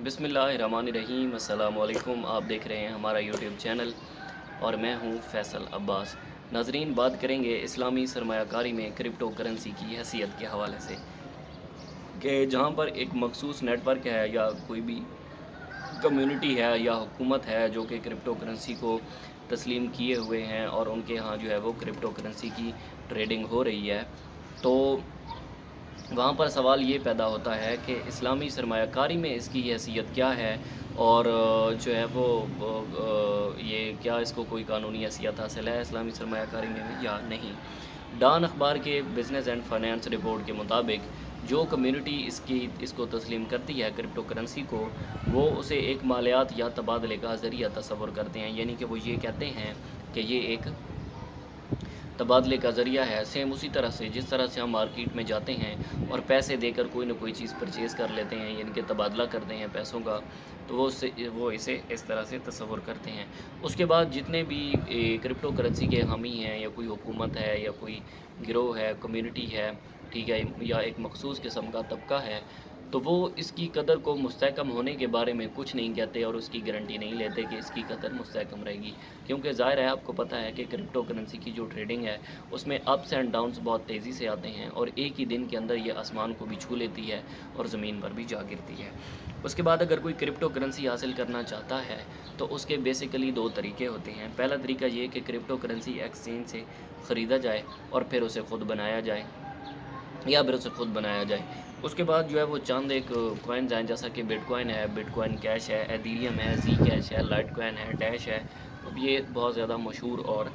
बिस्मिल्लाहिर्रहमानिर्रहीम। अस्सलाम वालेकुम। आप देख रहे हैं हमारा यूट्यूब चैनल और मैं हूं फैसल अब्बास। नाजरीन, बात करेंगे इस्लामी सरमायाकारी में क्रिप्टो करेंसी की हैसियत के हवाले से कि जहां पर एक मखसूस नेटवर्क है या कोई भी कम्युनिटी है या हुकूमत है जो कि क्रिप्टो करेंसी को तस्लीम किए हुए हैं और उनके यहाँ जो है वो क्रिप्टो करेंसी की ट्रेडिंग हो रही है, तो वहाँ पर सवाल ये पैदा होता है कि इस्लामी सरमायाकारी में इसकी हैसियत क्या है और जो है वो ये क्या इसको कोई कानूनी हैसियत हासिल है इस्लामी सरमायाकारी में या नहीं। डॉन अखबार के बिज़नेस एंड फाइनेंस रिपोर्ट के मुताबिक जो कम्युनिटी इसको तस्लीम करती है क्रिप्टो करेंसी को, वो उसे एक मालियात या तबादले का ज़रिया तस्वर करते हैं, यानी कि वो ये कहते हैं कि ये एक तबादले का ज़रिया है। सेम उसी तरह से जिस तरह से हम मार्केट में जाते हैं और पैसे देकर कोई ना कोई चीज़ परचेज़ कर लेते हैं, यानी कि तबादला करते हैं पैसों का, तो वो इसे इस तरह से तस्वुर करते हैं। उसके बाद जितने भी क्रिप्टो करेंसी के हामी हैं या कोई हुकूमत है या कोई गिरोह है, कम्युनिटी है, ठीक है, या एक मखसूस किस्म का तबका है, तो वो इसकी कदर को मुस्तहकम होने के बारे में कुछ नहीं कहते और उसकी गारंटी नहीं लेते कि इसकी कदर मुस्तहकम रहेगी, क्योंकि ज़ाहिर है आपको पता है कि क्रिप्टो करेंसी की जो ट्रेडिंग है उसमें अप्स एंड डाउन्स बहुत तेज़ी से आते हैं और एक ही दिन के अंदर ये आसमान को भी छू लेती है और ज़मीन पर भी जा गिरती है। उसके बाद अगर कोई क्रिप्टो करेंसी हासिल करना चाहता है तो उसके बेसिकली दो तरीके होते हैं। पहला तरीका ये कि क्रिप्टो करेंसी एक्सचेंज से ख़रीदा जाए और फिर उसे ख़ुद बनाया जाए या फिर उसे खुद बनाया जाए। उसके बाद जो है वो चंद एक कॉइन्स हैं, जैसा कि बिटकॉइन है, बिटकॉइन कैश है, एथीरियम है, जी कैश है, लाइटकॉइन है, डैश है। अब ये बहुत ज़्यादा मशहूर और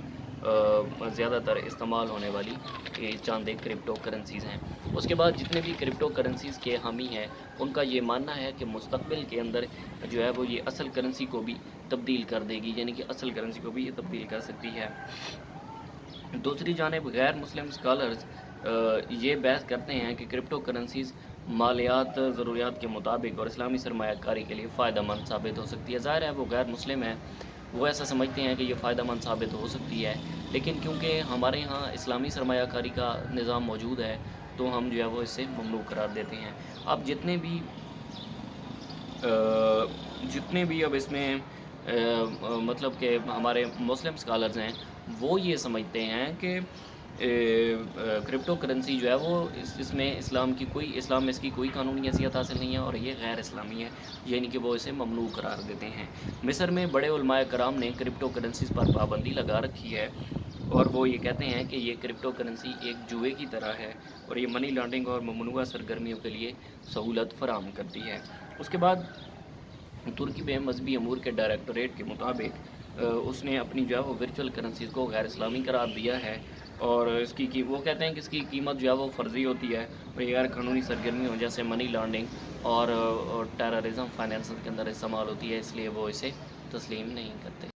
ज़्यादातर इस्तेमाल होने वाली ये चंद एक क्रिप्टो करेंसीज़ हैं। उसके बाद जितने भी क्रिप्टो करेंसीज़ के हामी हैं उनका ये मानना है कि मुस्तक़बिल के अंदर जो है वो ये असल करेंसी को भी तब्दील कर देगी, यानी कि असल करेंसी को भी ये तब्दील कर सकती है। दूसरी जानिब गैर मुस्लिम स्कॉलर्स ये बहस करते हैं कि क्रिप्टो करेंसीज़ मालियात ज़रूरियात के मुताबिक और इस्लामी सरमायाकारी के लिए फ़ायदा मंद साबित हो सकती है। ज़ाहिर है वो गैर मुस्लिम है, वो ऐसा समझते हैं कि ये फ़ायदा मंद साबित हो सकती है, लेकिन क्योंकि हमारे यहाँ इस्लामी सरमायाकारी का निज़ाम मौजूद है तो हम जो है वो इसे ममनू करार देते हैं। अब जितने भी अब इसमें मतलब कि हमारे मुस्लिम स्कॉलर्स हैं, वो ये समझते हैं कि क्रिप्टो करेंसी जो है वो इसमें इस्लाम में इसकी कोई कानूनी हैसियत हासिल नहीं है और ये गैर इस्लामी है, यानी कि वो इसे ममनू करार देते हैं। मिस्र में बड़े उलमाए कराम ने क्रिप्टो करेंसीज़ पर पाबंदी लगा रखी है और वो ये कहते हैं कि ये क्रिप्टो करेंसी एक जुए की तरह है और ये मनी लॉन्ड्रिंग और ममनुआ सरगर्मियों के लिए सहूलत फराहम करती है। उसके बाद तुर्की में मजहबी अमूर के डायरेक्टोरेट के मुताबिक उसने अपनी जो है वो वर्चुअल करेंसीज़ को गैर इस्लामी करार दिया है और वो कहते हैं कि इसकी कीमत जो है वो फ़र्ज़ी होती है और ये गैर कानूनी सरगर्मियों जैसे मनी लॉन्ड्रिंग और टेररिज्म फाइनेंस के अंदर इस्तेमाल होती है, इसलिए वो इसे तस्लीम नहीं करते।